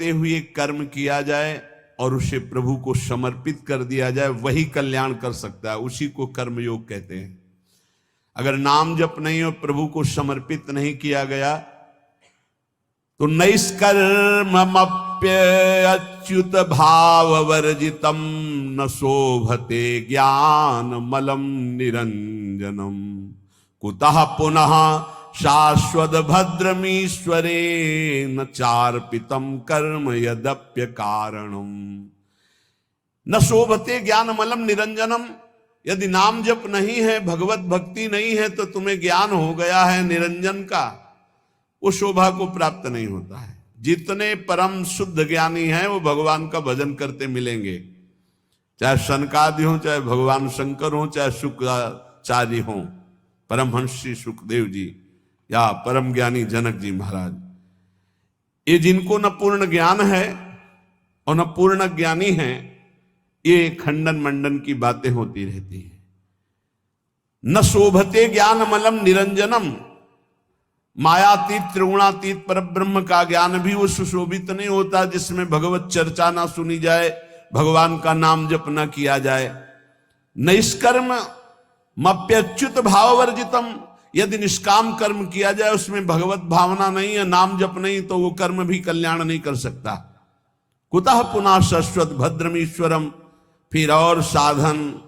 होते हुए कर्म किया जाए और उसे प्रभु को समर्पित कर दिया जाए, वही कल्याण कर सकता है। उसी को कर्मयोग कहते हैं। अगर नाम जप नहीं और प्रभु को समर्पित नहीं किया गया तो नैष्कर्मप्यच्युत भाव वर्जितम न शोभते ज्ञान मलम निरंजनम कुतः पुनः शाश्वत भद्रमीश्वरे न चार्पितम कर्म यद्यप्य कारणम। न शोभते ज्ञान मलम निरंजनम। यदि नाम जप नहीं है, भगवत भक्ति नहीं है, तो तुम्हें ज्ञान हो गया है निरंजन का, वो शोभा को प्राप्त नहीं होता है। जितने परम शुद्ध ज्ञानी हैं वो भगवान का भजन करते मिलेंगे, चाहे सनकादि हो, चाहे भगवान शंकर हो, चाहे शुक्राचार्य हो, परमहंस श्री सुखदेव जी या परम ज्ञानी जनक जी महाराज। ये जिनको न पूर्ण ज्ञान है और न पूर्ण ज्ञानी है, ये खंडन मंडन की बातें होती रहती है। न शोभते ज्ञान मलम निरंजनम। मायातीत त्रिगुणातीत परब्रह्म का ज्ञान भी वो सुशोभित नहीं होता जिसमें भगवत चर्चा ना सुनी जाए, भगवान का नाम जप न किया जाए। निष्कर्म मप्यच्युत भाव वर्जितम। यदि निष्काम कर्म किया जाए, उसमें भगवत भावना नहीं है, नाम जप नहीं, तो वो कर्म भी कल्याण नहीं कर सकता। कुतः पुनः शाश्वत भद्रमीश्वरम। फिर और साधन,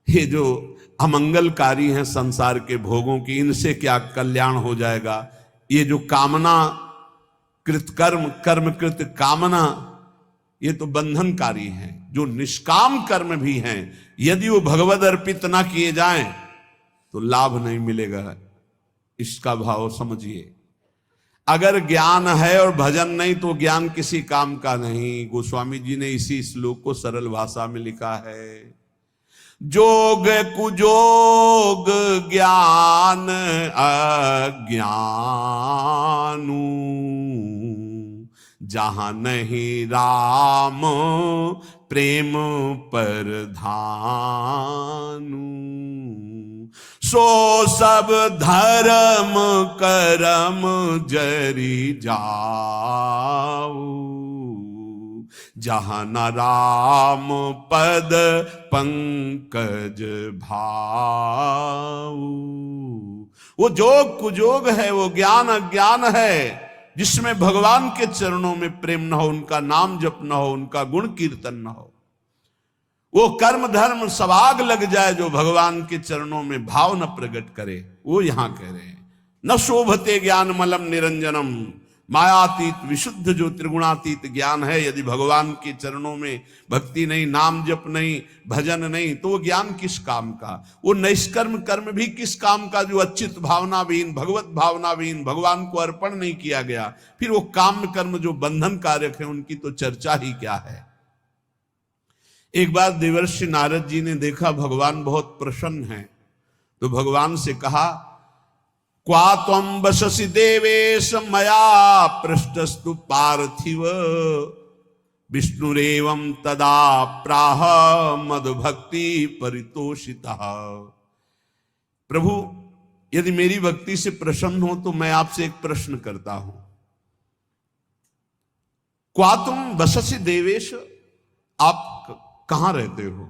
ये जो अमंगलकारी हैं संसार के भोगों की, इनसे क्या कल्याण हो जाएगा। ये जो कामना कृत कर्म, कर्म कृत कामना, ये तो बंधनकारी हैं। जो निष्काम कर्म भी हैं, यदि वो भगवद अर्पित ना किए जाएं तो लाभ नहीं मिलेगा। इसका भाव समझिए। अगर ज्ञान है और भजन नहीं तो ज्ञान किसी काम का नहीं। गोस्वामी जी ने इसी श्लोक को सरल भाषा में लिखा है। जोग कुजोग ज्ञान अज्ञानू, जहां नहीं राम प्रेम परधानु, सो सब धर्म करम जरी जाऊ, जहां न राम पद पंकज भाऊ। वो जोग कुजोग है, वो ज्ञान अज्ञान है जिसमें भगवान के चरणों में प्रेम न हो, उनका नाम जप न हो, उनका गुण कीर्तन न हो। वो कर्म धर्म सवाग लग जाए जो भगवान के चरणों में भाव न प्रकट करे, वो यहां कह रहे हैं। न शोभते ज्ञान मलम निरंजनम। मायातीत विशुद्ध जो त्रिगुणातीत ज्ञान है, यदि भगवान के चरणों में भक्ति नहीं, नाम जप नहीं, भजन नहीं, तो वो ज्ञान किस काम का। वो निष्कर्म कर्म भी किस काम का जो अच्युत भावनाविहीन, भगवत भावनाविहीन, भगवान को अर्पण नहीं किया गया। फिर वो काम कर्म जो बंधन कारक है, उनकी तो चर्चा ही क्या है। एक बार देवर्षि नारद जी ने देखा भगवान बहुत प्रसन्न हैं, तो भगवान से कहा, क्वा त्वं वससि देवेश मया पृष्ठस्तु पार्थिव, विष्णुरेवं तदा प्राह मद्भक्ति परितोषितः। प्रभु, यदि मेरी भक्ति से प्रसन्न हो तो मैं आपसे एक प्रश्न करता हूं। क्वा तुम वससि देवेश, आप कहां रहते हो।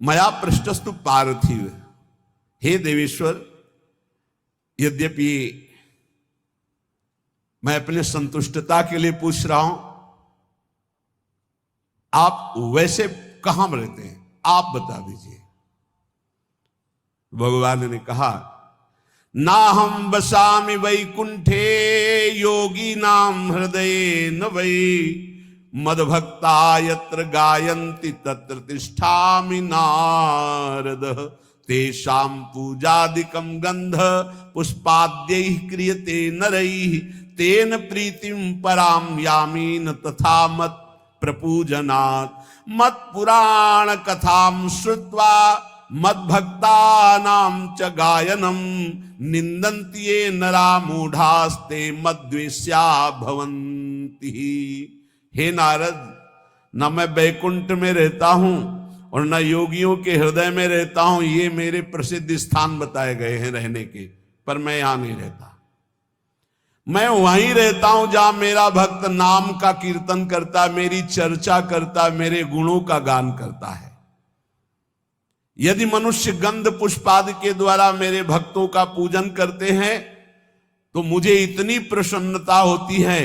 मया पृष्ठस्तु पार्थिव, हे देवेश्वर, यद्यपि मैं अपने संतुष्टता के लिए पूछ रहा हूं, आप वैसे कहां रहते हैं, आप बता दीजिए। भगवान ने कहा, ना हम वसामि वैकुंठे योगी नाम हृदय न वै, मद्भक्ता यत्र गायन्ति तत्र तिष्ठामि नारद, तेषां पूजादिकं गंध पुष्पाद्यैः क्रियते नरैः, तेन प्रीतिं परां यामि न तथा मत् प्रपूजनात्। मत् पुराण कथां श्रुत्वा मद्भक्तानां च गायनं, निन्दन्ति ये नरा मूढ़ास्ते मद्वेष्या भवन्ति। हे नारद, न मैं बैकुंठ में रहता हूं और न योगियों के हृदय में रहता हूं। ये मेरे प्रसिद्ध स्थान बताए गए हैं रहने के, पर मैं यहां नहीं रहता। मैं वहीं रहता हूं जहां मेरा भक्त नाम का कीर्तन करता, मेरी चर्चा करता, मेरे गुणों का गान करता है। यदि मनुष्य गंध पुष्प आदि के द्वारा मेरे भक्तों का पूजन करते हैं तो मुझे इतनी प्रसन्नता होती है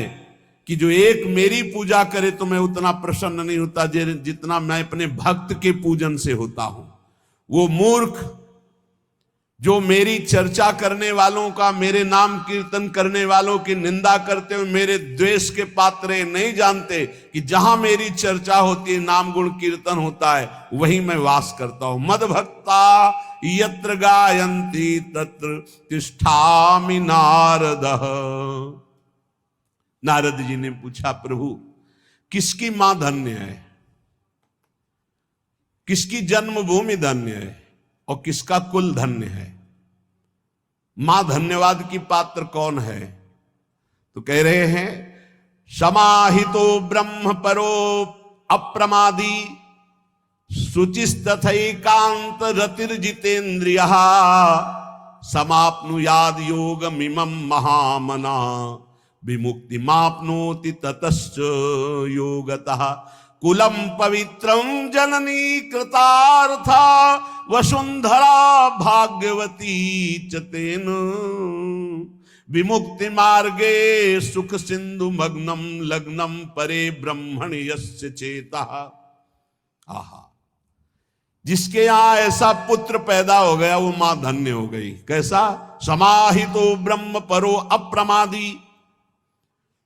कि जो एक मेरी पूजा करे तो मैं उतना प्रसन्न नहीं होता जितना मैं अपने भक्त के पूजन से होता हूं। वो मूर्ख जो मेरी चर्चा करने वालों का, मेरे नाम कीर्तन करने वालों की निंदा करते हुए मेरे द्वेष के पात्र नहीं जानते कि जहां मेरी चर्चा होती है, नाम गुण कीर्तन होता है, वहीं मैं वास करता हूं। मद भक्ता यत्र गायन्ति तत्र तिष्ठामि नारद। नारद जी ने पूछा, प्रभु किसकी मां धन्य है, किसकी जन्मभूमि धन्य है और किसका कुल धन्य है? मां धन्यवाद की पात्र कौन है? तो कह रहे हैं, समाहितो ब्रह्म परो अप्रमादी शुचिस्तथैकांत रतिर्जितेन्द्रियः समाप्नुयाद योगमिमं महामना विमुक्तिमाप्नोति ततश्च योगतः कुलम पवित्रम जननी कृतार्था वसुंधरा भाग्यवती च तेन विमुक्ति मार्गे सुख सिंधु मग्नम लग्नम परे ब्रह्मण यस्य चेतः। आहा, जिसके यहां ऐसा पुत्र पैदा हो गया वो मां धन्य हो गई। कैसा? समाहितो ब्रह्म परो अप्रमादी,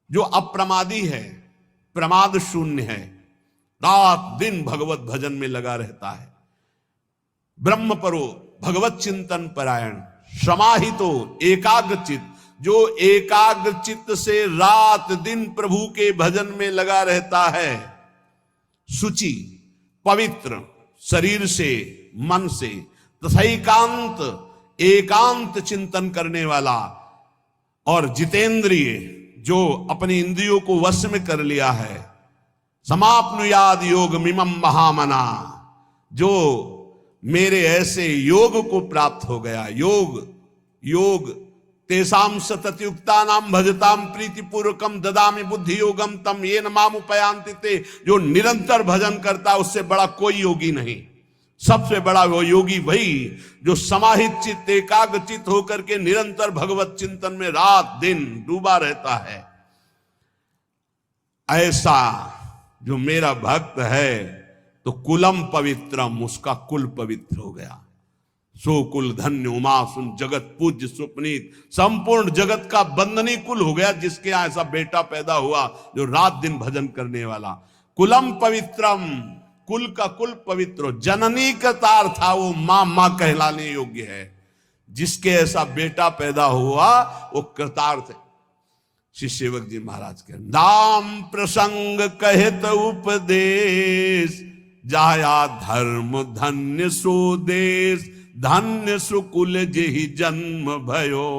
जो अप्रमादी है, प्रमाद शून्य है, रात दिन भगवत भजन में लगा रहता है। ब्रह्म परो, भगवत चिंतन परायण। समाहितो, एकाग्रचित, जो एकाग्रचित से रात दिन प्रभु के भजन में लगा रहता है। शुचि, पवित्र, शरीर से मन से, तथैकांत, एकांत चिंतन करने वाला, और जितेंद्रिय, जो अपनी इंद्रियों को वश में कर लिया है। समाप्नुयाद योग मिमम महामना, जो मेरे ऐसे योग को प्राप्त हो गया। योग तेसाम सततयुक्ता नाम भजताम प्रीतिपूर्वकम ददामि बुद्धि योगम तम येन माम उपयांति ते। जो निरंतर भजन करता उससे बड़ा कोई योगी नहीं। सबसे बड़ा वो योगी वही जो समाहित चित्त, एकाग्र चित्त होकर के निरंतर भगवत चिंतन में रात दिन डूबा रहता है। ऐसा जो मेरा भक्त है तो कुलम पवित्रम, उसका कुल पवित्र हो गया। सो कुल धन्य उमासुन जगत पूज्य सुपनीत, संपूर्ण जगत का बंदनी कुल हो गया जिसके यहां ऐसा बेटा पैदा हुआ जो रात दिन भजन करने वाला। कुलम पवित्रम, कुल का कुल पवित्र। जननी कृतार था, वो मां कहलाने योग्य है। जिसके ऐसा बेटा पैदा हुआ वो कृतार्थ है। श्री सेवक जी महाराज के नाम प्रसंग कहत उपदेश, जाया धर्म धन्य सो देश, धन्य सुकुल जेहि जन्म भयो,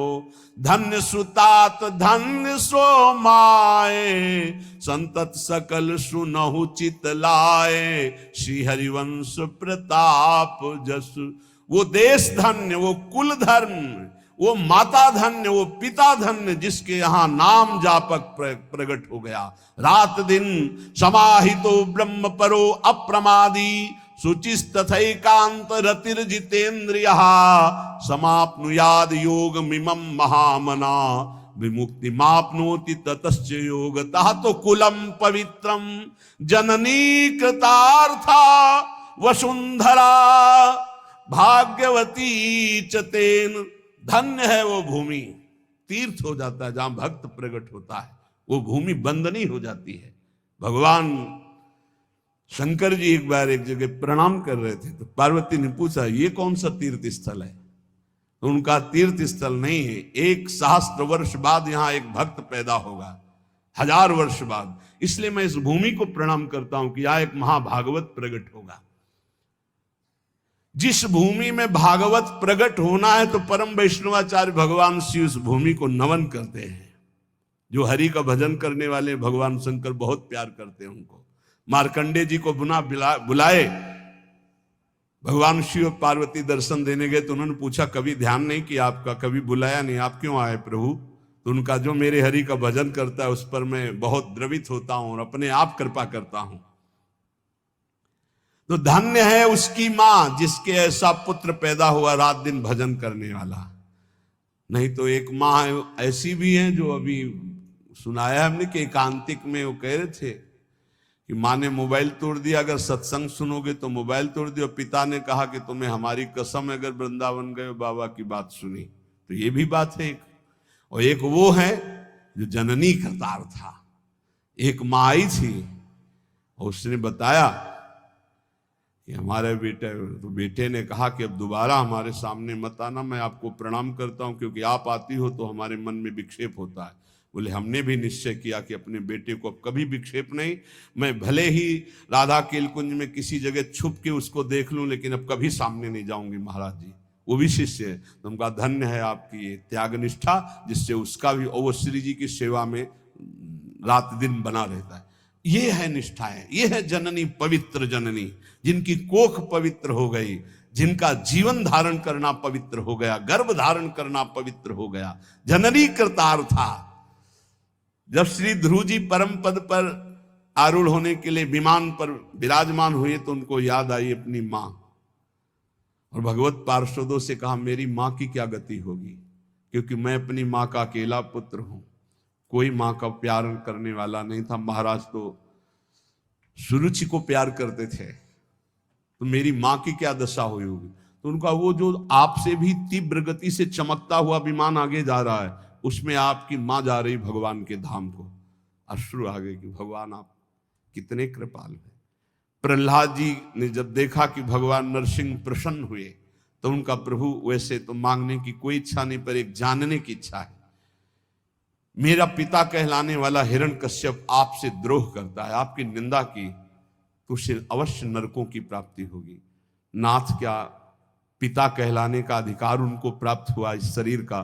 धन्य सुतात धन्य सो माए, संतत सकल सुनहु चित लाए, श्री हरिवंश प्रताप जस। वो देश धन्य, वो कुल धर्म, वो माता धन्य, वो पिता धन्य, जिसके यहां नाम जापक प्रकट हो गया। रात दिन समाहितो ब्रह्म परो अप्रमादी, शुचिस्तथैकांत रतिर्जितेन्द्रियः, समाप्नुयाद योग मिमम महामना, विमुक्ति माप्नोति ततश्च योगतः। तो कुलम पवित्रम जननी कृतार्था वसुंधरा भाग्यवती च तेन। धन्य है वो भूमि, तीर्थ हो जाता है जहां भक्त प्रकट होता है, वो भूमि बंदनी हो जाती है। भगवान शंकर जी एक बार एक जगह प्रणाम कर रहे थे तो पार्वती ने पूछा, ये कौन सा तीर्थ स्थल है? तो उनका तीर्थ स्थल नहीं है, 1 सहस्त्र वर्ष बाद यहां एक भक्त पैदा होगा, 1000 वर्ष बाद। इसलिए मैं इस भूमि को प्रणाम करता हूं कि यहां एक महाभागवत प्रकट होगा। जिस भूमि में भागवत प्रकट होना है तो परम वैष्णवाचार्य भगवान शिव उस भूमि को नमन करते हैं। जो हरि का भजन करने वाले भगवान शंकर बहुत प्यार करते हैं उनको। मार्कंडे जी को बुलाए, भगवान शिव पार्वती दर्शन देने गए तो उन्होंने पूछा, कभी ध्यान नहीं किया आपका, कभी बुलाया नहीं, आप क्यों आए प्रभु? तो उनका जो मेरे हरि का भजन करता है उस पर मैं बहुत द्रवित होता हूं और अपने आप कृपा करता हूं। तो धन्य है उसकी मां जिसके ऐसा पुत्र पैदा हुआ रात दिन भजन करने वाला। नहीं तो एक मां ऐसी भी है जो अभी सुनाया हमने कि एकांतिक में वो कह रहे थे कि माँ ने मोबाइल तोड़ दिया, अगर सत्संग सुनोगे तो मोबाइल तोड़ दिया। पिता ने कहा कि तुम्हें हमारी कसम अगर वृंदावन गए बाबा की बात सुनी। तो ये भी बात है एक। और एक वो है जो जननी करतार था, एक माँ आई थी और उसने बताया कि हमारे बेटे, तो बेटे ने कहा कि अब दोबारा हमारे सामने मत आना, मैं आपको प्रणाम करता हूं क्योंकि आप आती हो तो हमारे मन में विक्षेप होता है। बोले हमने भी निश्चय किया कि अपने बेटे को अब कभी विक्षेप नहीं, मैं भले ही राधा केलकुंज में किसी जगह छुप के उसको देख लूं लेकिन अब कभी सामने नहीं जाऊंगी महाराज जी। वो भी शिष्य है। तो उनका धन्य है आपकी ये त्याग निष्ठा जिससे उसका भी, और वो श्री जी की सेवा में रात दिन बना रहता है। ये है निष्ठाएं, ये है जननी, पवित्र जननी जिनकी कोख पवित्र हो गई, जिनका जीवन धारण करना पवित्र हो गया, गर्भ धारण करना पवित्र हो गया। जननी करतार था। जब श्री ध्रुव जी परम पद पर आरूढ़ होने के लिए विमान पर विराजमान हुए तो उनको याद आई अपनी मां, और भगवत पार्षदों से कहा मेरी मां की क्या गति होगी, क्योंकि मैं अपनी मां का अकेला पुत्र हूं, कोई मां का प्यार करने वाला नहीं था। महाराज तो सुरुचि को प्यार करते थे, तो मेरी मां की क्या दशा हुई होगी। तो उनका वो जो आपसे भी तीव्र गति से चमकता हुआ विमान आगे जा रहा है, उसमें आपकी मां जा रही भगवान के धाम को। अश्रु आ गए कि भगवान आप कितने कृपाल हैं। प्रहलाद जी ने जब देखा कि भगवान नरसिंह प्रसन्न हुए तो उनका प्रभु वैसे तो मांगने की कोई इच्छा नहीं, पर एक जानने की इच्छा है। मेरा पिता कहलाने वाला हिरण्यकश्यप आपसे द्रोह करता है, आपकी निंदा की तो उसे अवश्य नरकों की प्राप्ति होगी। नाथ, क्या पिता कहलाने का अधिकार उनको प्राप्त हुआ इस शरीर का,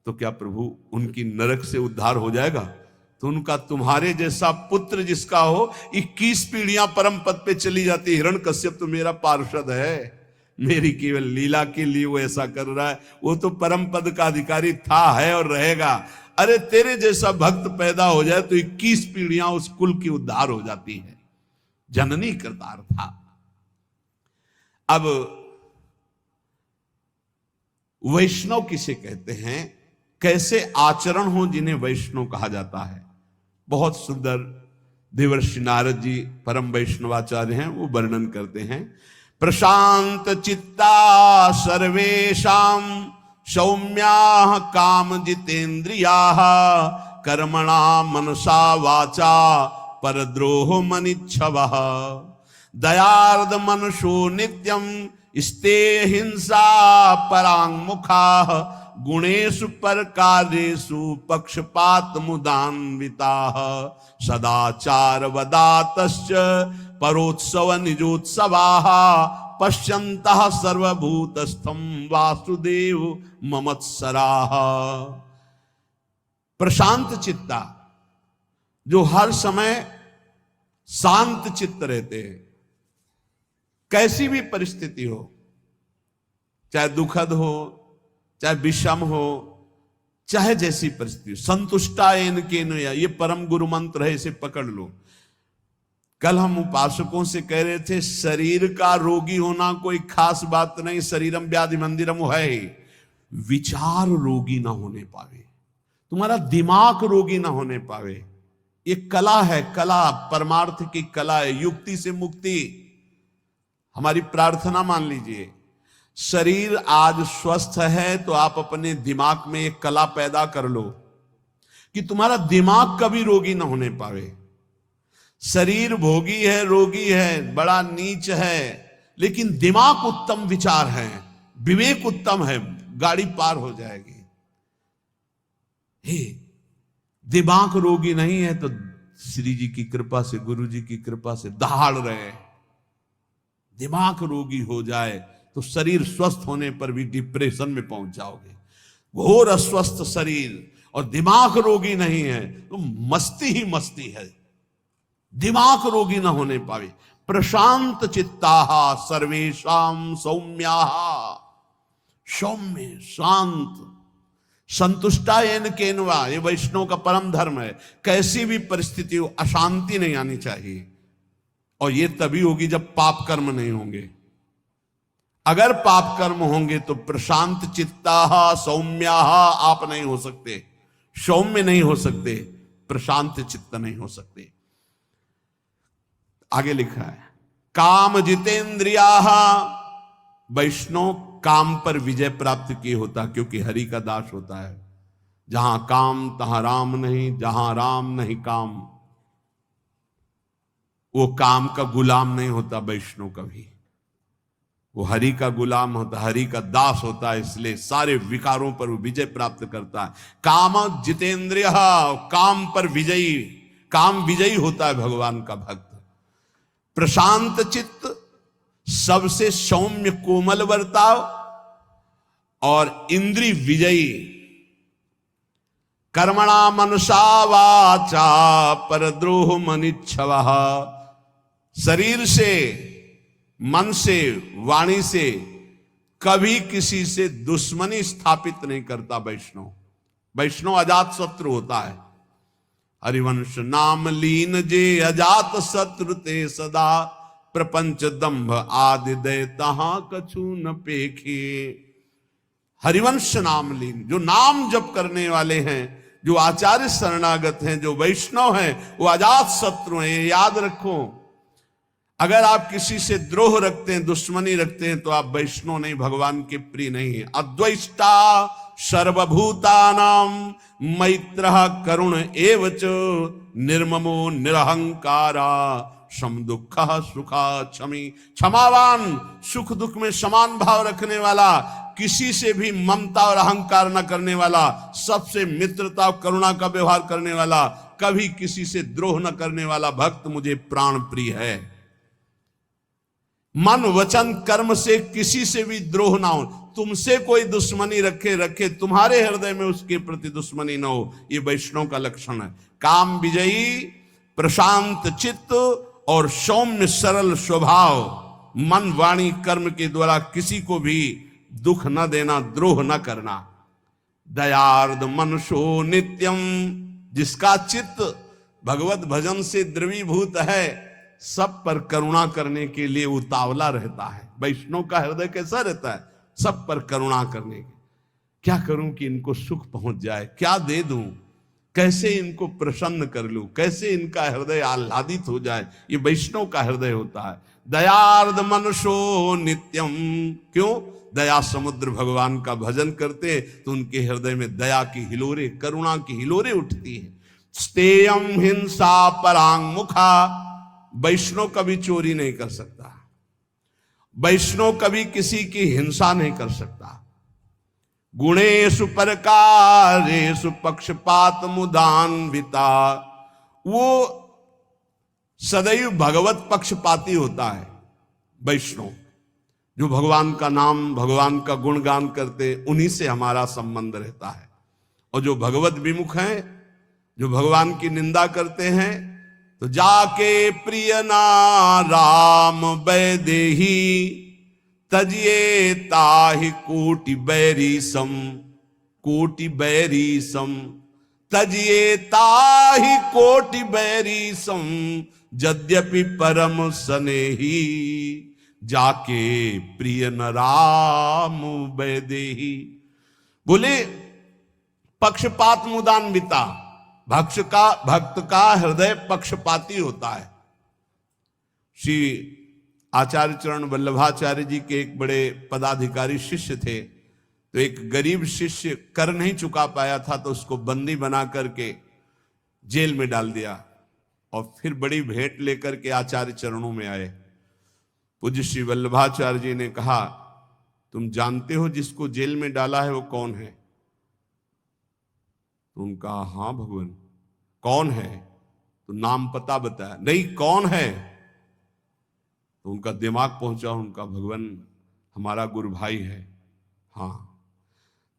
तो क्या प्रभु उनकी नरक से उद्धार हो जाएगा। तो उनका तुम्हारे जैसा पुत्र जिसका हो 21 पीढ़ियां परम पद पे चली जाती। हिरण्यकश्यप तो मेरा पार्षद है, मेरी केवल लीला के लिए वो ऐसा कर रहा है, वो तो परम पद का अधिकारी था, है और रहेगा। अरे तेरे जैसा भक्त पैदा हो जाए तो 21 पीढ़ियां उस कुल की उद्धार हो जाती है। जननी करतार था। अब वैष्णव किसे कहते हैं, कैसे आचरण हो जिन्हें वैष्णव कहा जाता है, बहुत सुंदर देवर्षि नारद जी परम वैष्णवाचार्य हैं, वो वर्णन करते हैं। प्रशांत चित्ता सर्वेषां सौम्या काम जितेन्द्रिया कर्मणा मनसा वाचा परद्रोह मनिच्छवः दयार्द मनुषो नित्यं स्ते हिंसा परांगमुखा गुणेषु परकारेषु पक्षपात मुदान्विताः सदाचार वदातश्च परोत्सव निजोत्सवाः पश्यन्तः सर्वभूतस्थं वासुदेव ममत्सराः। प्रशांत चित्ता, जो हर समय शांत चित्त रहते हैं, कैसी भी परिस्थिति हो, चाहे दुखद हो, चाहे विषम हो, चाहे जैसी परिस्थिति हो, संतुष्टायेन केनया, ये परम गुरु मंत्र है, इसे पकड़ लो। कल हम उपासकों से कह रहे थे शरीर का रोगी होना कोई खास बात नहीं, शरीरम व्याधि मंदिरम है, विचार रोगी ना होने पावे, तुम्हारा दिमाग रोगी ना होने पावे। ये कला है, कला परमार्थ की कला है, युक्ति से मुक्ति। हमारी प्रार्थना मान लीजिए, शरीर आज स्वस्थ है तो आप अपने दिमाग में एक कला पैदा कर लो कि तुम्हारा दिमाग कभी रोगी ना होने पावे। शरीर भोगी है, रोगी है, बड़ा नीच है, लेकिन दिमाग उत्तम विचार है, विवेक उत्तम है, गाड़ी पार हो जाएगी। हे, दिमाग रोगी नहीं है तो श्री जी की कृपा से, गुरु जी की कृपा से दहाड़ रहे। दिमाग रोगी हो जाए तो शरीर स्वस्थ होने पर भी डिप्रेशन में पहुंच जाओगे। घोर अस्वस्थ शरीर और दिमाग रोगी नहीं है तो मस्ती ही मस्ती है, दिमाग रोगी ना होने पावे। प्रशांत चित्ताः सर्वेषां सौम्याः, सौम्य शांत संतुष्टा येन केनवा, ये वैष्णव का परम धर्म है। कैसी भी परिस्थिति हो, अशांति नहीं आनी चाहिए। और ये तभी होगी जब पाप कर्म नहीं होंगे। अगर पाप कर्म होंगे तो प्रशांत चित्ता सौम्या आप नहीं हो सकते, सौम्य नहीं हो सकते, प्रशांत चित्त नहीं हो सकते। आगे लिखा है काम जितेंद्रिया, वैष्णव काम पर विजय प्राप्त किए होता, क्योंकि हरि का दास होता है। जहां काम तहां राम नहीं, जहां राम नहीं काम। वो काम का गुलाम नहीं होता वैष्णव कभी, वो हरि का गुलाम होता, हरि का दास होता है, इसलिए सारे विकारों पर वो विजय प्राप्त करता है। काम जितेंद्रिय, काम पर विजयी, काम विजयी होता है भगवान का भक्त। प्रशांत चित्त, सबसे सौम्य कोमल बर्ताव और इंद्रिय विजयी। कर्मणा मनसा वाचा परद्रोह मनिच्छवः, शरीर से, मन से, वाणी से कभी किसी से दुश्मनी स्थापित नहीं करता वैष्णव। वैष्णव अजात शत्रु होता है। हरिवंश नाम लीन जे अजात शत्रु ते सदा, प्रपंच दंभ आदि दय तहां कछु न पेखे। हरिवंश नाम लीन, जो नाम जप करने वाले हैं, जो आचार्य शरणागत हैं, जो वैष्णव हैं, वो अजात शत्रु हैं। ये याद रखो। अगर आप किसी से द्रोह रखते हैं, दुश्मनी रखते हैं, तो आप वैष्णव नहीं, भगवान के प्रिय नहीं है। अद्वैष्टा सर्वभूतानां मैत्रः करुण एवच, निर्ममो निरहंकारा सम दुःखः सुखा क्षमी। क्षमावान, सुख दुख में समान भाव रखने वाला, किसी से भी ममता और अहंकार न करने वाला, सबसे मित्रता और करुणा का व्यवहार करने वाला, कभी किसी से द्रोह न करने वाला भक्त मुझे प्राण प्रिय है। मन वचन कर्म से किसी से भी द्रोह ना हो। तुमसे कोई दुश्मनी रखे, तुम्हारे हृदय में उसके प्रति दुश्मनी ना हो। ये वैष्णव का लक्षण है। काम विजयी, प्रशांत चित्त और सौम्य सरल स्वभाव, मन वाणी कर्म के द्वारा किसी को भी दुख न देना, द्रोह न करना। दयार्द मनुष्यो नित्यम, जिसका चित्त भगवत भजन से द्रवीभूत है, सब पर करुणा करने के लिए उतावला रहता है। वैष्णव का हृदय कैसा रहता है? सब पर करुणा करने के। क्या करूं कि इनको सुख पहुंच जाए, क्या दे दूं, कैसे इनको प्रसन्न कर लूं, कैसे इनका हृदय आह्लादित हो जाए। ये वैष्णव का हृदय होता है। दयार्द मनुष्यो नित्यम, क्यों? दया समुद्र भगवान का भजन करते तो उनके हृदय में दया की हिलोरे, करुणा की हिलोरे उठती है। स्तेयम हिंसा परांग मुखा, वैष्णव कभी चोरी नहीं कर सकता, वैष्णव कभी किसी की हिंसा नहीं कर सकता। गुणेषु परकारेषु पक्षपात मुदान्विता, वो सदैव भगवत पक्षपाती होता है वैष्णव। जो भगवान का नाम, भगवान का गुणगान करते, उन्हीं से हमारा संबंध रहता है। और जो भगवत विमुख हैं, जो भगवान की निंदा करते हैं, तो जाके प्रिय ना राम वैदेही, तजिए ताहि कोटि बैरी सम, कोटि बैरी सम, तजिए ताहि कोटि बैरी सम, यद्यपि परम स्नेही, जाके प्रिय न राम वैदेही। बोले पक्षपात मुदान्विता, भक्त का हृदय पक्षपाती होता है। श्री आचार्य चरण वल्लभाचार्य जी के एक बड़े पदाधिकारी शिष्य थे। तो एक गरीब शिष्य कर नहीं चुका पाया था, तो उसको बंदी बना करके जेल में डाल दिया। और फिर बड़ी भेंट लेकर के आचार्य चरणों में आए। पूज्य श्री वल्लभाचार्य जी ने कहा, तुम जानते हो जिसको जेल में डाला है वो कौन है? तो उनका हाँ भगवान। कौन है? तो नाम पता बताया। नहीं, कौन है? तो उनका दिमाग पहुंचा, उनका भगवान हमारा गुरु भाई है। हाँ,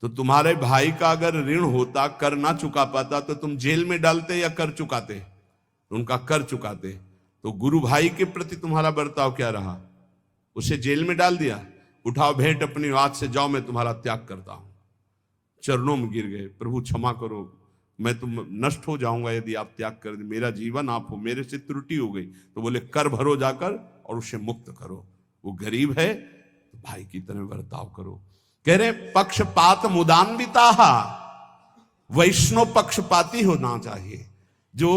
तो तुम्हारे भाई का अगर ऋण होता, कर ना चुका पाता, तो तुम जेल में डालते या कर चुकाते? तो उनका कर चुकाते। तो गुरु भाई के प्रति तुम्हारा बर्ताव क्या रहा? उसे जेल में डाल दिया। उठाओ भेंट अपनी, आज से जाओ, मैं तुम्हारा त्याग करता हूं। चरणों में गिर गए, प्रभु क्षमा करो, मैं तो नष्ट हो जाऊंगा यदि आप त्याग कर दे, मेरा जीवन आप हो, मेरे से त्रुटि हो गई। तो बोले कर भरो जाकर और उसे मुक्त करो, वो गरीब है तो भाई की तरह बर्ताव करो। कह रहे पक्षपात मुदान्विता, वैष्णव पक्षपाती होना चाहिए, जो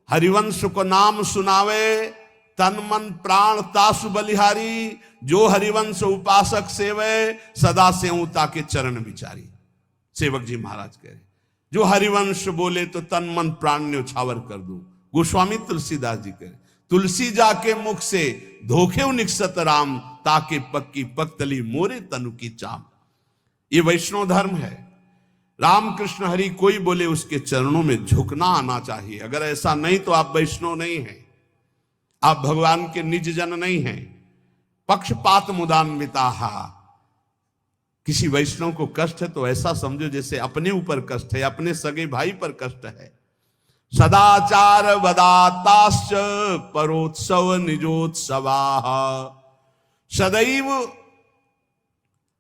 हरिवंश को नाम सुनावे, तन मन प्राण तासु बलिहारी, जो हरिवंश उपासक सेवे, सदा सेवता के चरण विचारी। सेवक जी महाराज कह रहे जो हरिवंश बोले तो तन मन प्राण ने उछावर कर दो। गोस्वामी तुलसीदास जी कह रहे तुलसी जाके मुख से धोखे निकसत राम, ताके पक्की पक्तली मोरे तनु की चाम। ये वैष्णव धर्म है। रामकृष्ण हरि कोई बोले उसके चरणों में झुकना आना चाहिए। अगर ऐसा नहीं तो आप वैष्णव नहीं हैं, आप भगवान के निज जन नहीं हैं। पक्षपात मुदान्विता, किसी वैष्णव को कष्ट है तो ऐसा समझो जैसे अपने ऊपर कष्ट है, अपने सगे भाई पर कष्ट है। सदाचार वदाताश्च परोत्सव निजोत्सवा, सदैव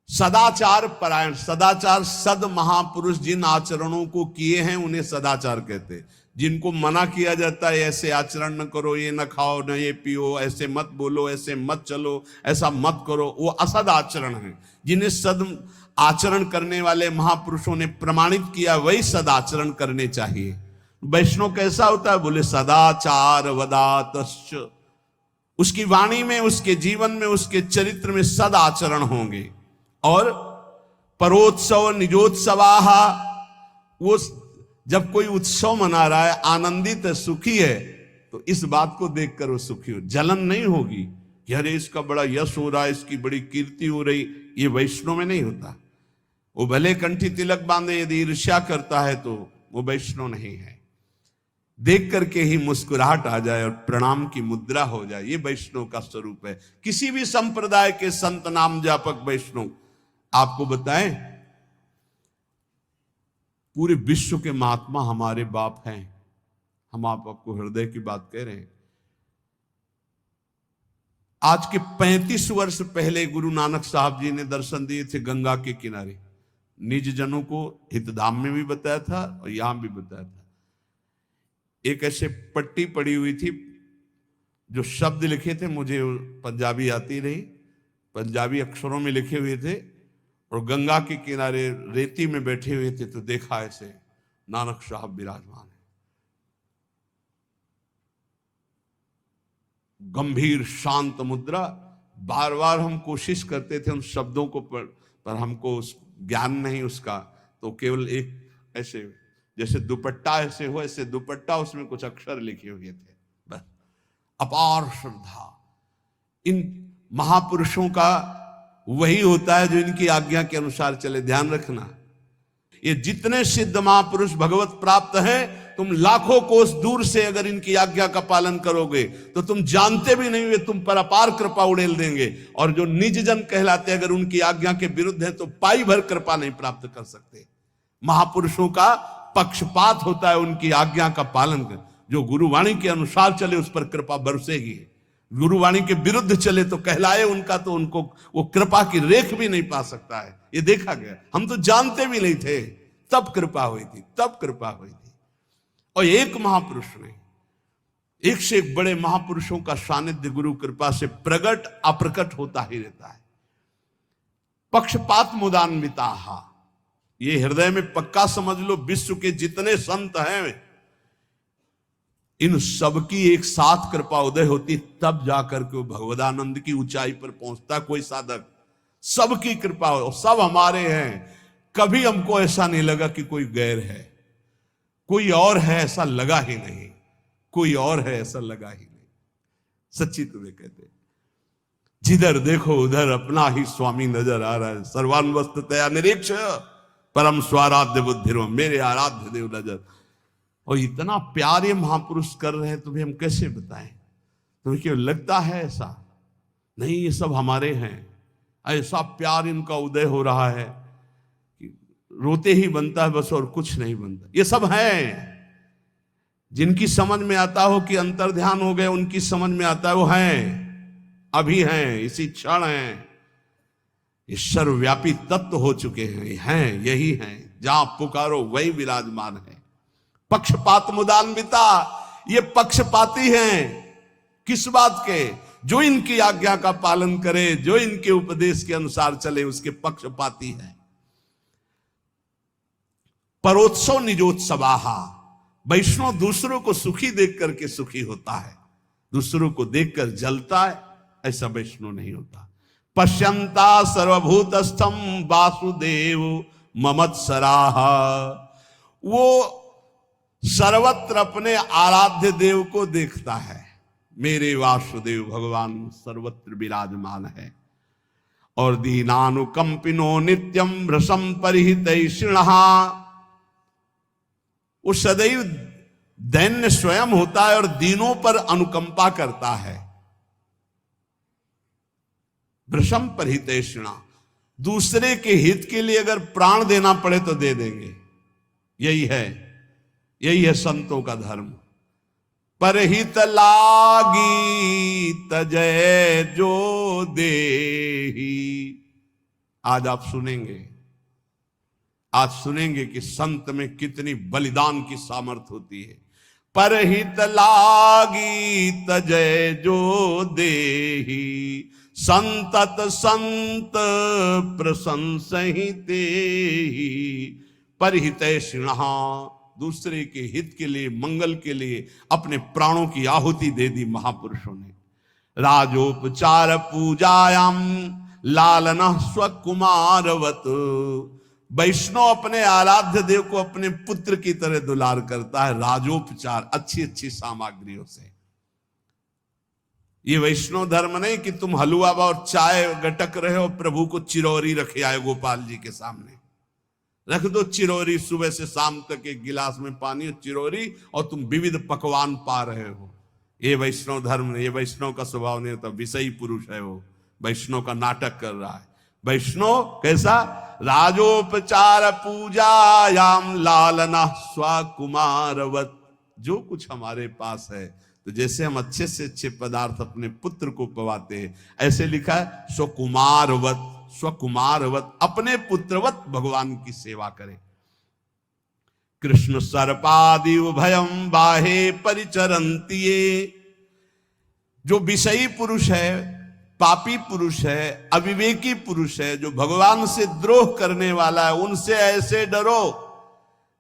सदाचार परायण। सदाचार सद महापुरुष जिन आचरणों को किए हैं उन्हें सदाचार कहते हैं। जिनको मना किया जाता है ऐसे आचरण न करो, ये न खाओ न ये पियो, ऐसे मत बोलो, ऐसे मत चलो, ऐसा मत करो, वो असद आचरण है। जिन्हें सद आचरण करने वाले महापुरुषों ने प्रमाणित किया वही सद आचरण करने चाहिए। वैष्णव कैसा होता है? बोले सदाचार वदातश्च, उसकी वाणी में, उसके जीवन में, उसके चरित्र में सद आचरण होंगे। और परोत्सव निजोत्सवाः, वो जब कोई उत्सव मना रहा है, आनंदित है, सुखी है, तो इस बात को देखकर वो सुखी हो, जलन नहीं होगी कि अरे इसका बड़ा यश हो रहा है, इसकी बड़ी कीर्ति हो रही। ये वैष्णव में नहीं होता। वो भले कंठी तिलक बांधे, यदि ईर्ष्या करता है तो वो वैष्णव नहीं है। देख करके ही मुस्कुराहट आ जाए और प्रणाम की मुद्रा हो जाए, ये वैष्णव का स्वरूप है। किसी भी संप्रदाय के संत नाम जापक वैष्णव आपको बताएं, पूरे विश्व के महात्मा हमारे बाप हैं। हम आपको हृदय की बात कह रहे हैं। आज के 35 वर्ष पहले गुरु नानक साहब जी ने दर्शन दिए थे गंगा के किनारे। निज जनों को हितधाम में भी बताया था और यहां भी बताया था। एक ऐसे पट्टी पड़ी हुई थी जो शब्द लिखे थे, मुझे पंजाबी आती नहीं, पंजाबी अक्षरों में लिखे हुए थे, और गंगा के किनारे रेती में बैठे हुए थे। तो देखा ऐसे नानक साहब विराजमान है, गंभीर शांत मुद्रा। बार बार हम कोशिश करते थे उन शब्दों को पर हमको ज्ञान नहीं उसका, तो केवल एक ऐसे जैसे दुपट्टा ऐसे हो, ऐसे दुपट्टा, उसमें कुछ अक्षर लिखे हुए थे, बस। अपार श्रद्धा। इन महापुरुषों का वही होता है जो इनकी आज्ञा के अनुसार चले। ध्यान रखना, ये जितने सिद्ध महापुरुष भगवत प्राप्त हैं, तुम लाखों कोस दूर से अगर इनकी आज्ञा का पालन करोगे तो तुम जानते भी नहीं वे तुम पर अपार कृपा उड़ेल देंगे। और जो निज जन कहलाते, अगर उनकी आज्ञा के विरुद्ध है तो पाई भर कृपा नहीं प्राप्त कर सकते। महापुरुषों का पक्षपात होता है, उनकी आज्ञा का पालन कर। जो गुरुवाणी के अनुसार चले उस पर कृपा बरसेगी, गुरुवाणी के विरुद्ध चले तो कहलाए उनका, तो उनको वो कृपा की रेख भी नहीं पा सकता है। ये देखा गया। हम तो जानते भी नहीं थे, तब कृपा हुई थी, तब कृपा हुई थी। और एक महापुरुष ने, एक से एक बड़े महापुरुषों का सानिध्य गुरु कृपा से प्रकट अप्रकट होता ही रहता है। पक्षपात मुदान्विता, ये हृदय में पक्का समझ लो। विश्व के जितने संत हैं, इन सबकी एक साथ कृपा उदय होती, तब जाकर के वो भगवदानंद की ऊंचाई पर पहुंचता कोई साधक। सबकी कृपा हो, सब हमारे हैं। कभी हमको ऐसा नहीं लगा कि कोई गैर है, कोई और है ऐसा लगा ही नहीं, कोई और है ऐसा लगा ही नहीं। सच्ची तुम्हें कहते, जिधर देखो उधर अपना ही स्वामी नजर आ रहा है। सर्वान्वस्ततया निरीक्ष परम स्वाराध्य बुद्धिरो, मेरे आराध्य देव नजर। और इतना प्यार ये महापुरुष कर रहे हैं, तुम्हें हम कैसे बताएं? तुम्हें क्यों लगता है ऐसा? नहीं, ये सब हमारे हैं। ऐसा प्यार इनका उदय हो रहा है कि रोते ही बनता है बस, और कुछ नहीं बनता। ये सब हैं जिनकी समझ में आता हो कि अंतर ध्यान हो गए, उनकी समझ में आता है वो हैं, अभी हैं, इसी क्षण हैं। ये सर्वव्यापी तत्व हो चुके हैं, यही हैं, जहां पुकारो वही विराजमान है। पक्षपात मुदान्विता, ये पक्षपाती हैं। किस बात के? जो इनकी आज्ञा का पालन करे, जो इनके उपदेश के अनुसार चले, उसके पक्षपाती हैं। परोत्सव निजोत्सवाहा, वैष्णव दूसरों को सुखी देख करके सुखी होता है, दूसरों को देखकर जलता है, ऐसा वैष्णव नहीं होता। पश्यंता सर्वभूतस्थम वासुदेव ममत्सराः, वो सर्वत्र अपने आराध्य देव को देखता है। मेरे वासुदेव भगवान सर्वत्र विराजमान है। और दीनानुकंपिनो नित्यम रसम परिहितैषिणः, वो सदैव दैन्य स्वयं होता है और दीनों पर अनुकंपा करता है। वृषम परिहितैषिणः, दूसरे के हित के लिए अगर प्राण देना पड़े तो दे देंगे। यही है संतों का धर्म। परहित लागी तजय जो देही, आज आप सुनेंगे कि संत में कितनी बलिदान की सामर्थ्य होती है। परहित लागी तजय जो देही, संतत संत प्रशंसहि तेहि। परिहितैषिणः, दूसरे के हित के लिए, मंगल के लिए अपने प्राणों की आहुति दे दी महापुरुषों ने। राजोपचार पूजायाम लालनः स्वकुमारवत, वैष्णव अपने आराध्य देव को अपने पुत्र की तरह दुलार करता है। राजोपचार, अच्छी अच्छी सामग्रियों से। ये वैष्णव धर्म नहीं कि तुम हलवा और चाय गटक रहे हो, प्रभु को चिरौरी रखे आए गोपाल जी के सामने। रख दो चिरौरी, सुबह से शाम तक एक गिलास में पानी और चिरौरी, और तुम विविध पकवान पा रहे हो। ये वैष्णव धर्म नहीं, ये वैष्णव का स्वभाव नहीं होता। विषयी पुरुष है वो, वैष्णव का नाटक कर रहा है। वैष्णव कैसा? राजोपचार पूजायाम लालना स्वाकुमारवत, जो कुछ हमारे पास है, तो जैसे हम अच्छे से अच्छे पदार्थ अपने पुत्र को पवाते हैं, ऐसे लिखा है स्वकुमारवत, स्वकुमारवत, अपने पुत्रवत भगवान की सेवा करें। कृष्ण सर्पादि उभयम बाहे परिचरन्ति, जो विषयी पुरुष है, पापी पुरुष है, अविवेकी पुरुष है, जो भगवान से द्रोह करने वाला है, उनसे ऐसे डरो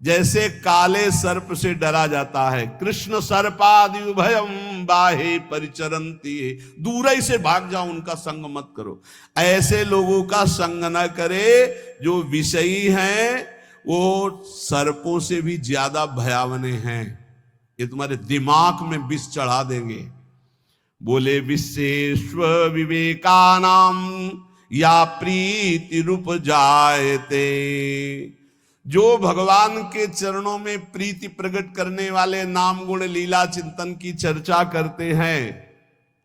जैसे काले सर्प से डरा जाता है। कृष्ण सर्पादि उभयम बाहे परिचरन्ति, दूर ही से भाग जाओ, उनका संग मत करो। ऐसे लोगों का संग न करे जो विषयी हैं, वो सर्पों से भी ज्यादा भयावने हैं। ये तुम्हारे दिमाग में विष चढ़ा देंगे। बोले विशेष्व विवेकानाम या प्रीति रूप जायते, जो भगवान के चरणों में प्रीति प्रकट करने वाले नाम गुण लीला चिंतन की चर्चा करते हैं,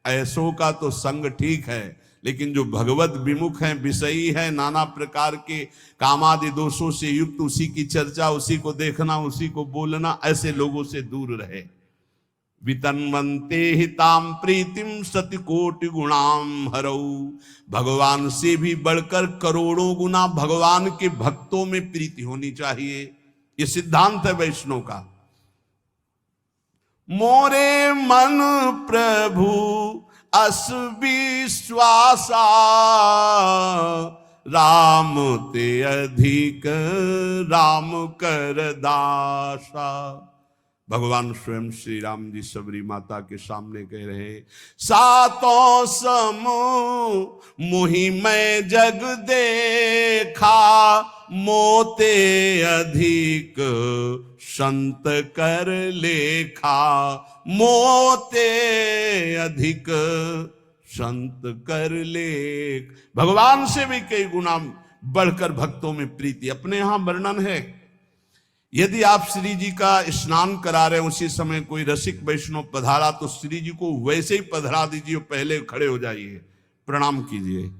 ऐसों का तो संग ठीक है, लेकिन जो भगवत विमुख हैं, विषयी हैं, नाना प्रकार के कामादि दोषों से युक्त, उसी की चर्चा, उसी को देखना, उसी को बोलना, ऐसे लोगों से दूर रहे। वितन्वन्ते हिताम प्रीतिम सति कोटि गुणाम हरऊ, भगवान से भी बढ़कर करोड़ों गुना भगवान के भक्तों में प्रीति होनी चाहिए। ये सिद्धांत है वैष्णव का। मोरे मन प्रभु अस विश्वासा, राम ते अधिक राम कर दासा। भगवान स्वयं श्री राम जी सबरी माता के सामने कह रहे, सातों समूह मुहि मैं जग देखा, मोते अधिक संत कर लेखा, मोते अधिक संत कर लेख। भगवान से भी कई गुना बढ़कर भक्तों में प्रीति। अपने यहां वर्णन है, यदि आप श्री जी का स्नान करा रहे हैं, उसी समय कोई रसिक वैष्णव पधारा, तो श्री जी को वैसे ही पधरा दीजिए, पहले खड़े हो जाइए, प्रणाम कीजिए,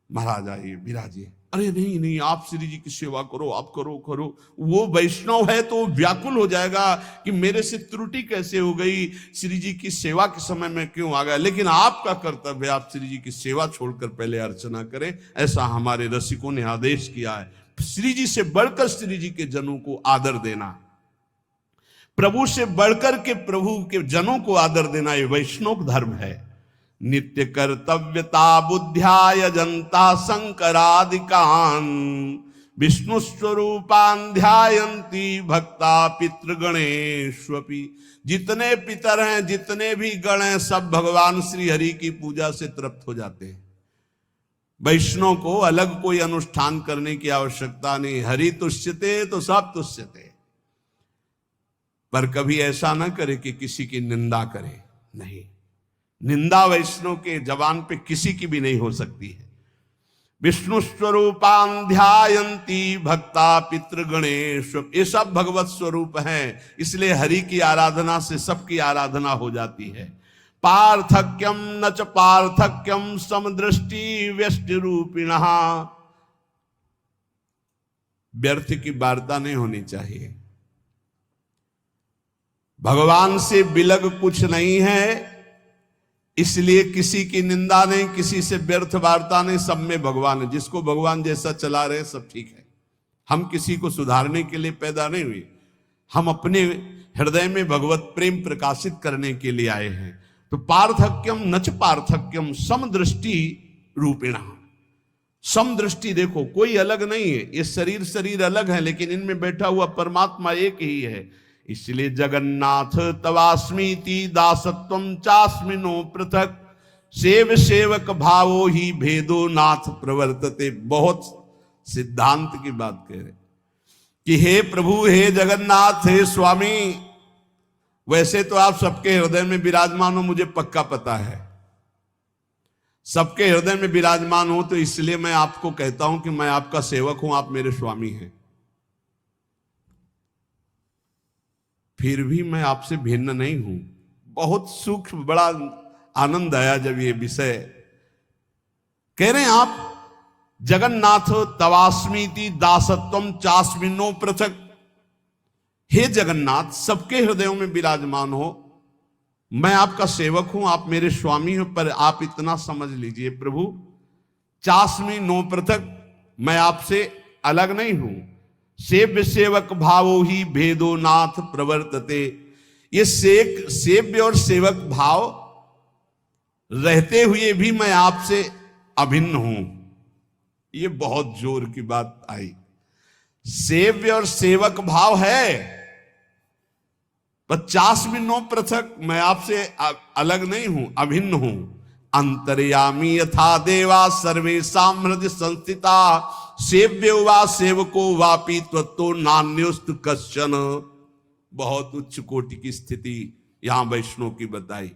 महाराज आइए, विराजिए, अरे नहीं नहीं, आप श्री जी की सेवा करो, आप करो करो। वो वैष्णव है तो व्याकुल हो जाएगा कि मेरे से त्रुटि कैसे हो गई, श्री जी की सेवा के समय में क्यों आ गया। लेकिन आपका कर्तव्य, आप श्री जी की सेवा छोड़कर पहले अर्चना करें, ऐसा हमारे रसिकों ने आदेश किया है। श्री जी से बढ़कर श्री जी के जनों को आदर देना, प्रभु से बढ़कर के प्रभु के जनों को आदर देना, ये वैष्णव धर्म है। नित्य कर्तव्यता बुद्ध्याय जनता शंकरादिकान, विष्णु स्वरूपान ध्यायन्ति भक्ता पितृगणेष्वपि। जितने पितर हैं, जितने भी गण हैं, सब भगवान श्री हरि की पूजा से तृप्त हो जाते हैं। वैष्णव को अलग कोई अनुष्ठान करने की आवश्यकता नहीं। हरि तुष्यते तो सब तुष्यते। पर कभी ऐसा ना करे कि किसी की निंदा करे, नहीं, निंदा वैष्णव के जबान पे किसी की भी नहीं हो सकती है। विष्णु स्वरूपान ध्यायन्ति भक्ता पितृगणेश, ये सब भगवत स्वरूप हैं, इसलिए हरि की आराधना से सबकी आराधना हो जाती है। पार्थक्यम न च पार्थक्यम समदृष्टि व्यष्टि रूपिणः, व्यर्थ की वार्ता नहीं होनी चाहिए। भगवान से बिलग कुछ नहीं है, इसलिए किसी की निंदा नहीं, किसी से व्यर्थ वार्ता नहीं, सब में भगवान है। जिसको भगवान जैसा चला रहे सब ठीक है। हम किसी को सुधारने के लिए पैदा नहीं हुए, हम अपने हृदय में भगवत प्रेम प्रकाशित करने के लिए आए हैं। तो पार्थक्यम नच पार्थक्यम समदृष्टि रूपिणा, समदृष्टि देखो, कोई अलग नहीं है। ये शरीर अलग है, लेकिन इनमें बैठा हुआ परमात्मा एक ही है। इसलिए जगन्नाथ तवास्मीति दासत्वम चास्मिनो पृथक, सेव सेवक भावो ही भेदो नाथ प्रवर्तते। बहुत सिद्धांत की बात कह रहे कि हे प्रभु, हे जगन्नाथ, हे स्वामी, वैसे तो आप सबके हृदय में विराजमान हो, मुझे पक्का पता है सबके हृदय में विराजमान हो। तो इसलिए मैं आपको कहता हूं कि मैं आपका सेवक हूं, आप मेरे स्वामी हैं। फिर भी मैं आपसे भिन्न नहीं हूं। बहुत सूक्ष्म, बड़ा आनंद आया जब ये विषय कह रहे हैं आप। जगन्नाथ तवास्मीति दासत्वम चास्मिनो पृथक, हे जगन्नाथ, सबके हृदयों में विराजमान हो, मैं आपका सेवक हूं, आप मेरे स्वामी हो। पर आप इतना समझ लीजिए प्रभु, चास्मिनो पृथक, मैं आपसे अलग नहीं हूं। सेव्य सेवक भावो ही भेदो नाथ प्रवर्तते, ये सेव्य और सेवक भाव रहते हुए भी मैं आपसे अभिन्न हूं। ये बहुत जोर की बात आई। सेव्य और सेवक भाव है, 50 मिनों पृथक, मैं आपसे अलग नहीं हूं, अभिन्न हूं। अंतर्यामी यथा देवा सर्वेषां हृदय संस्थिता, सेव्यो वा सेवको वापि त्वत्तो नान्योस्तु कश्चन। बहुत उच्च कोटि की स्थिति यहां वैष्णव की बताई।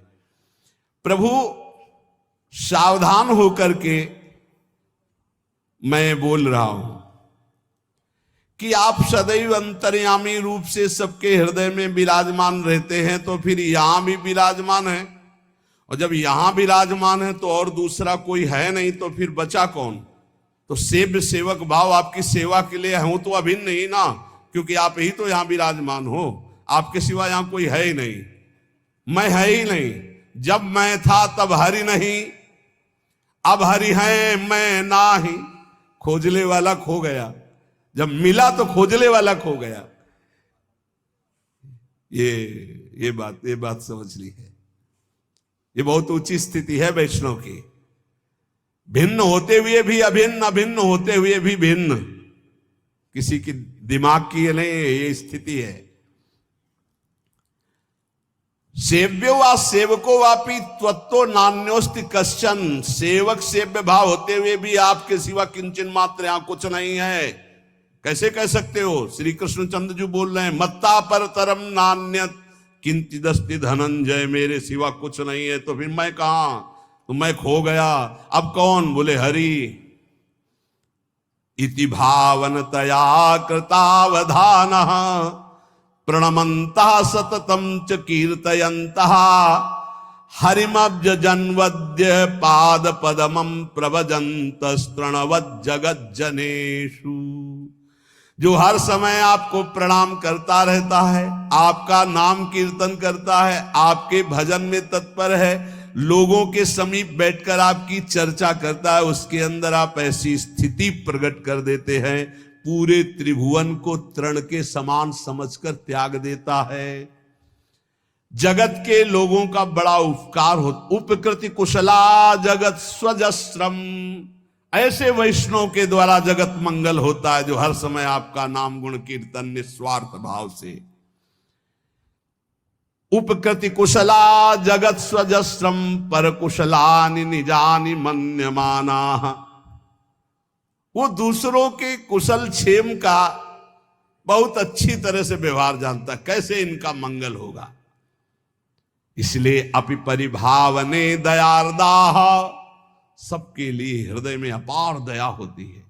प्रभु सावधान होकर के मैं बोल रहा हूं कि आप सदैव अंतर्यामी रूप से सबके हृदय में विराजमान रहते हैं, तो फिर यहां भी विराजमान है। और जब यहां विराजमान है तो और दूसरा कोई है नहीं, तो फिर बचा कौन। तो सेव्य सेवक भाव आपकी सेवा के लिए हो तो अभिन्न नहीं ना, क्योंकि आप ही तो यहां विराजमान हो, आपके सिवा यहां कोई है ही नहीं, मैं है ही नहीं। जब मैं था तब हरि नहीं, अब हरि है मैं नाही, खोजले वाला खो गया, जब मिला तो खोजले वाला खो गया। ये बात समझ ली है। ये बहुत ऊंची स्थिति है वैष्णव की। भिन्न होते हुए भी अभिन्न, अभिन्न होते हुए भी भिन्न। किसी की दिमाग की ये नहीं, ये स्थिति है। सेव्यो वा सेवको वापि त्वत्तो नान्योस्ति कश्चन, सेवक सेव्य भाव होते हुए भी आपके सिवा किंचन मात्र यहां कुछ नहीं है। कैसे कह सकते हो। श्री कृष्णचंद्र जी बोल रहे हैं, मत्ता पर तरम नान्यत किंचिदस्ति धनंजय, मेरे सिवा कुछ नहीं है, तो फिर मैं कहां, तो मैं खो गया। अब कौन, बोले हरि। इति भावनतया कृतावधानः प्रणमन्तः सततं च कीर्तयन्तः हरिमब्ज जन्वद्य पाद पदमं प्रभजंत स्तृणवत् जगत जनेषु। जो हर समय आपको प्रणाम करता रहता है, आपका नाम कीर्तन करता है, आपके भजन में तत्पर है, लोगों के समीप बैठकर आपकी चर्चा करता है, उसके अंदर आप ऐसी स्थिति प्रकट कर देते हैं, पूरे त्रिभुवन को तृण के समान समझकर त्याग देता है। जगत के लोगों का बड़ा उपकार हो। उपकृति कुशला जगत स्वजस्रम। ऐसे वैष्णव के द्वारा जगत मंगल होता है, जो हर समय आपका नाम गुण कीर्तन निस्वार्थ भाव से। उपकृति कुशला जगत स्वजस्रम पर कुशलानि निजानि मन्यमाना। वो दूसरों के कुशल क्षेम का बहुत अच्छी तरह से व्यवहार जानता है, कैसे इनका मंगल होगा। इसलिए अपि परिभावने दयार्दाः, सबके लिए हृदय में अपार दया होती है।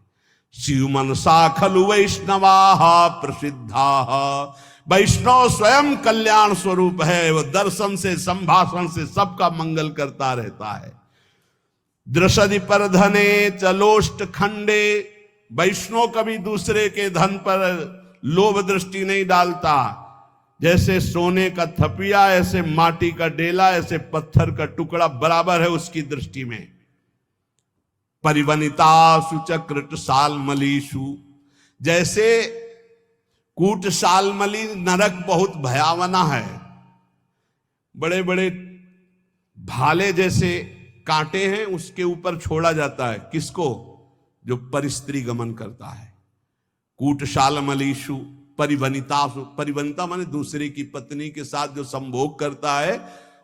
शिव मनसा खलु वैष्णवाः प्रसिद्धाः। वैष्णव स्वयं कल्याण स्वरूप है, वो दर्शन से संभाषण से सबका मंगल करता रहता है। दृषदि पर धने चलोष्ट खंडे। वैष्णव कभी दूसरे के धन पर लोभ दृष्टि नहीं डालता। जैसे सोने का थपिया, ऐसे माटी का डेला, ऐसे पत्थर का टुकड़ा बराबर है उसकी दृष्टि में। परिवनितासु चक्रट सालमलीषु। जैसे कूट सालमली नरक बहुत भयावना है, बड़े बड़े भाले जैसे कांटे हैं, उसके ऊपर छोड़ा जाता है किसको? जो परिस्त्री गमन करता है। कूट सालमलीषु परिवनितासु। परिवनिता माने दूसरे की पत्नी के साथ जो संभोग करता है,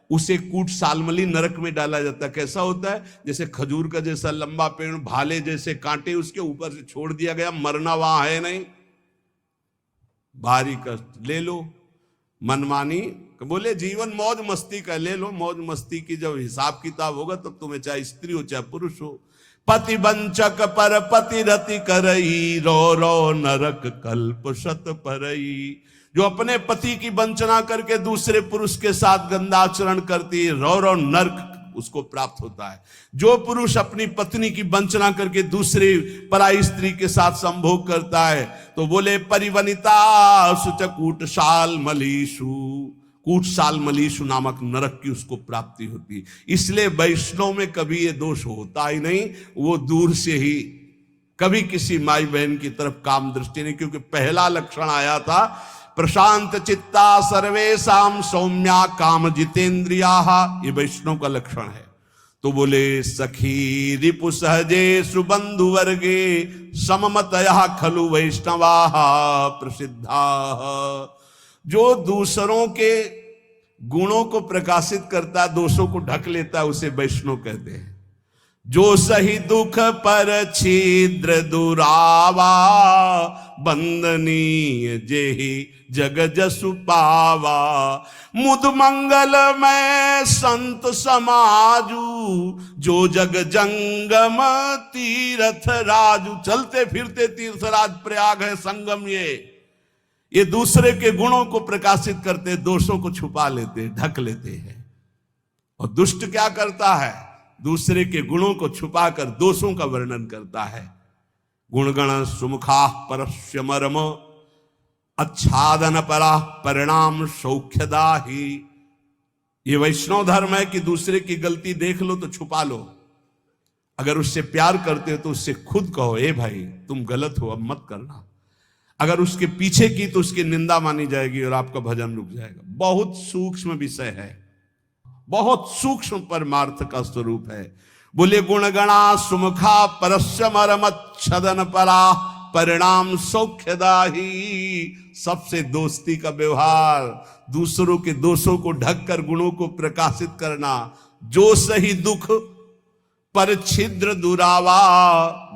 उसे कूट सालमली नरक में डाला जाता है। कैसा होता है? जैसे खजूर का जैसा लंबा पेड़, भाले जैसे कांटे उसके ऊपर से छोड़ दिया गया, मरना वहां है नहीं। भारी कष्ट ले लो, मनमानी। बोले जीवन मौज मस्ती का, ले लो मौज मस्ती की। जब हिसाब किताब होगा तब तुम्हें चाहे स्त्री हो चाहे पुरुष हो। पति वंचक पर पति रति करई, रो रो नरक कल्प शत परई। जो अपने पति की वंचना करके दूसरे पुरुष के साथ गंदाचरण करती है, रो रो नरक उसको प्राप्त होता है। जो पुरुष अपनी पत्नी की वंचना करके दूसरी पराई स्त्री के साथ संभोग करता है, तो बोले परिवनिता सुच कूटशाल मलीषु। कूटशाल मलीषु नामक नरक की उसको प्राप्ति होती। इसलिए वैष्णव में कभी ये दोष होता ही नहीं। वो दूर से ही, कभी किसी माई बहन की तरफ काम दृष्टि नहीं। क्योंकि पहला लक्षण आया था प्रशांत चित्ता सर्वेशाम सौम्या काम जितेंद्रिया। ये वैष्णव का लक्षण है। तो बोले सखी रिपु सहजे सुबंधु वर्गे सममतया खलु वैष्णवा प्रसिद्धा। जो दूसरों के गुणों को प्रकाशित करता है, दोषों को ढक लेता है, उसे वैष्णव कहते हैं। जो सही दुख पर छिद्र दुरावा, बंदनीय जेहि जग जसु पावा। मुद मंगल में संत समाजू, जो जग जंगम तीर्थ राजू। चलते फिरते तीर्थराज प्रयाग है, संगम ये दूसरे के गुणों को प्रकाशित करते, दोषों को छुपा लेते, ढक लेते हैं। और दुष्ट क्या करता है? दूसरे के गुणों को छुपाकर दोषों का वर्णन करता है। गुणगण सुमुखा परस्य मर्म, आच्छादन परा परिणाम सौख्यदा ही। ये वैष्णव धर्म है कि दूसरे की गलती देख लो तो छुपा लो। अगर उससे प्यार करते हो तो उससे खुद कहो, ए भाई तुम गलत हो, अब मत करना। अगर उसके पीछे की तो उसकी निंदा मानी जाएगी और आपका भजन रुक जाएगा। बहुत सूक्ष्म विषय है, बहुत सूक्ष्म परमार्थ का स्वरूप है। बोले गुणगणा सुमुखा परस्यमरमच्छदन परा परिणाम सौख्यदाही। सबसे दोस्ती का व्यवहार, दूसरों के दोषों को ढककर गुणों को प्रकाशित करना। जो सही दुख पर छिद्र दुरावा,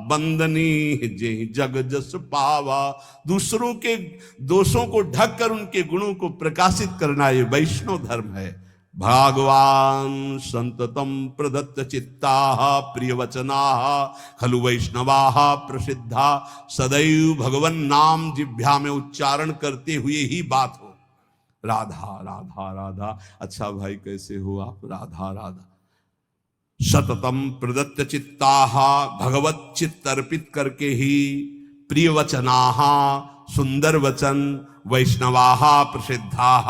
बंदनी जे जग जस पावा। दूसरों के दोषों को ढककर उनके गुणों को प्रकाशित करना, ये वैष्णव धर्म है। भगवान संततम प्रदत्त चित्ता प्रिय वचना खलु वैष्णवा प्रसिद्धा। सदैव भगवन नाम जिह्वा में उच्चारण करते हुए ही बात हो। राधा राधा राधा। अच्छा भाई कैसे हो आप? राधा राधा। सततम प्रदत्त चित्ताः, भगवत चित्त अर्पित करके ही प्रिय वचनाः, सुंदर वचन, वैष्णवाः प्रसिद्धाः,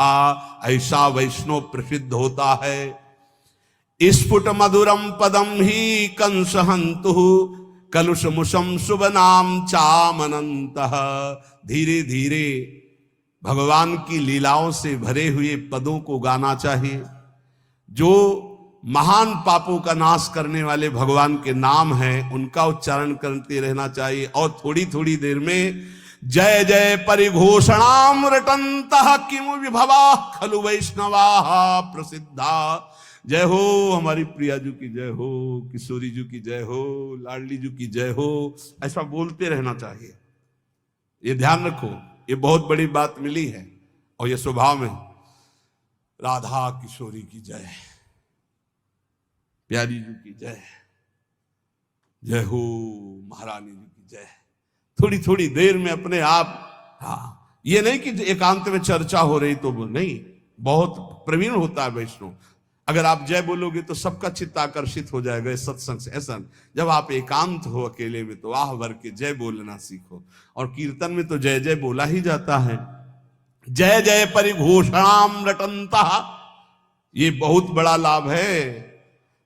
ऐसा वैष्णव प्रसिद्ध होता है। स्फुट मधुरम पदम ही कंस हंतु, कलुषमुषम शुभ नाम चामनंतः। धीरे धीरे भगवान की लीलाओं से भरे हुए पदों को गाना चाहिए। जो महान पापों का नाश करने वाले भगवान के नाम हैं उनका उच्चारण करते रहना चाहिए। और थोड़ी थोड़ी देर में जय जय परिघोषणाम रटंतः किमु विभवा खलु वैष्णवा प्रसिद्धा। जय हो हमारी प्रिया जी की जय हो, किशोरी जी की जय हो, लाडली जी की जय हो, ऐसा बोलते रहना चाहिए। ये ध्यान रखो, ये बहुत बड़ी बात मिली है। और ये स्वभाव में राधा किशोरी की जय, प्यारी जी की जय, जय हो महारानी जी की जय। थोड़ी थोड़ी देर में अपने आप, हाँ ये नहीं कि एकांत में चर्चा हो रही तो नहीं, बहुत प्रवीण होता है वैष्णव। अगर आप जय बोलोगे तो सबका चित्त आकर्षित हो जाएगा इस सत्संग से। ऐसा जब आप एकांत हो अकेले में तो आह भर के जय बोलना सीखो। और कीर्तन में तो जय जय बोला ही जाता है। जय जय परिघोषणाम रटंता, ये बहुत बड़ा लाभ है।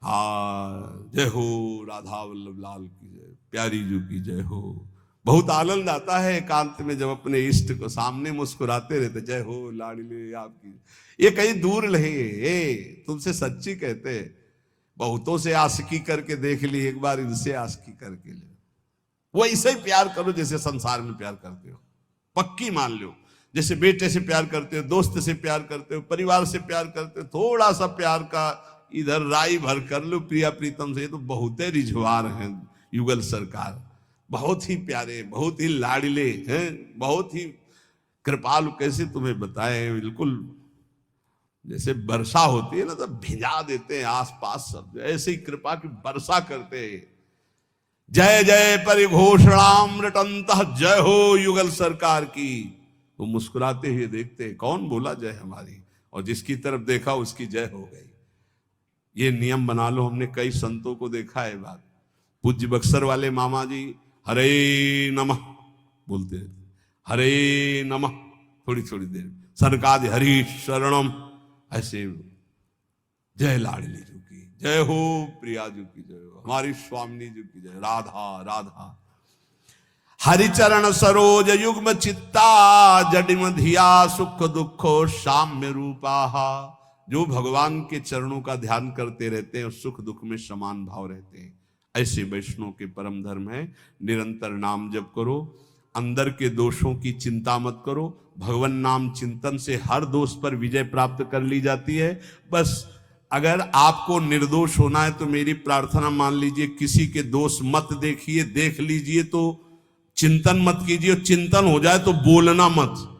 हाँ जय हो राधा वल्लभ लाल की जय, प्यारी जी की जय हो। बहुत आनंद आता है एकांत में जब अपने इष्ट को सामने मुस्कुराते रहते, जय हो लाडली आपकी। ये कहीं दूर नहीं, तुमसे सच्ची कहते। बहुतों से आशिकी करके देख ली, एक बार इनसे आशिकी करके ले। वो ऐसे ही प्यार करो जैसे संसार में प्यार करते हो, पक्की मान लो। जैसे बेटे से प्यार करते हो, दोस्त से प्यार करते हो, परिवार से प्यार करते हो, थोड़ा सा प्यार का इधर राई भर कर लो प्रिया प्रीतम से। तो बहुत ही रिझवार हैं युगल सरकार, बहुत ही प्यारे, बहुत ही लाडले हैं, बहुत ही कृपालु। कैसे तुम्हें बताएं, बिल्कुल जैसे वर्षा होती है ना तो भिजा देते हैं आसपास सब, ऐसे ही कृपा की वर्षा करते हैं। जय जय परिघोषणाम रटंतः, जय हो युगल सरकार की। वो मुस्कुराते हुए देखते हैं कौन बोला जय हमारी, और जिसकी तरफ देखा उसकी जय हो गई। ये नियम बना लो। हमने कई संतों को देखा है बात। पूज्य बक्सर वाले मामा जी हरे नमः बोलते हैं, हरे नमः, थोड़ी थोड़ी देर सरकार हरि शरणम, ऐसे जय लाडली जी की जय हो, प्रिया जी की जय हो, हमारी स्वामिनी जी की जय, राधा राधा। हरिचरण सरोज युग्म चित्ता, जडिम धिया सुख दुखो साम्य रूपा। जो भगवान के चरणों का ध्यान करते रहते हैं और सुख दुख में समान भाव रहते हैं, ऐसे वैष्णव के परम धर्म है। निरंतर नाम जप करो, अंदर के दोषों की चिंता मत करो। भगवान नाम चिंतन से हर दोष पर विजय प्राप्त कर ली जाती है। बस अगर आपको निर्दोष होना है तो मेरी प्रार्थना मान लीजिए, किसी के दोष मत देखिए, देख लीजिए तो चिंतन मत कीजिए। चिंतन हो जाए तो बोलना मत,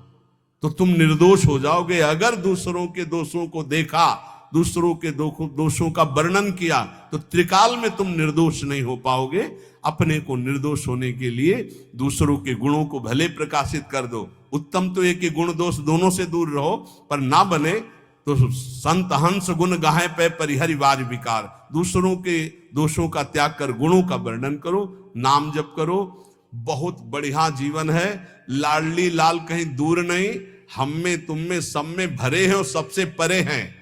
तो तुम निर्दोष हो जाओगे। अगर दूसरों के दोषों को देखा, दूसरों के दोषों का वर्णन किया, तो त्रिकाल में तुम निर्दोष नहीं हो पाओगे। अपने को निर्दोष होने के लिए दूसरों के गुणों को भले प्रकाशित कर दो। उत्तम तो एक ही गुण दोष दोनों से दूर रहो, पर ना बने तो संत हंस गुण गाहे पे परिहरि वाज विकार। दूसरों के दोषों का त्याग कर गुणों का वर्णन करो, नाम जप करो। बहुत बढ़िया जीवन है। लाडली लाल कहीं दूर नहीं, हम में तुम में सब में भरे हैं और सबसे परे हैं।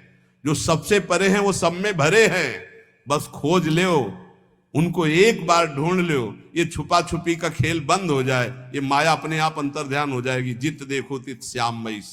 जो सबसे परे हैं वो सब में भरे हैं, बस खोज लो उनको, एक बार ढूंढ लो। ये छुपा छुपी का खेल बंद हो जाए, ये माया अपने आप अंतर ध्यान हो जाएगी। जित देखो तित श्याममयी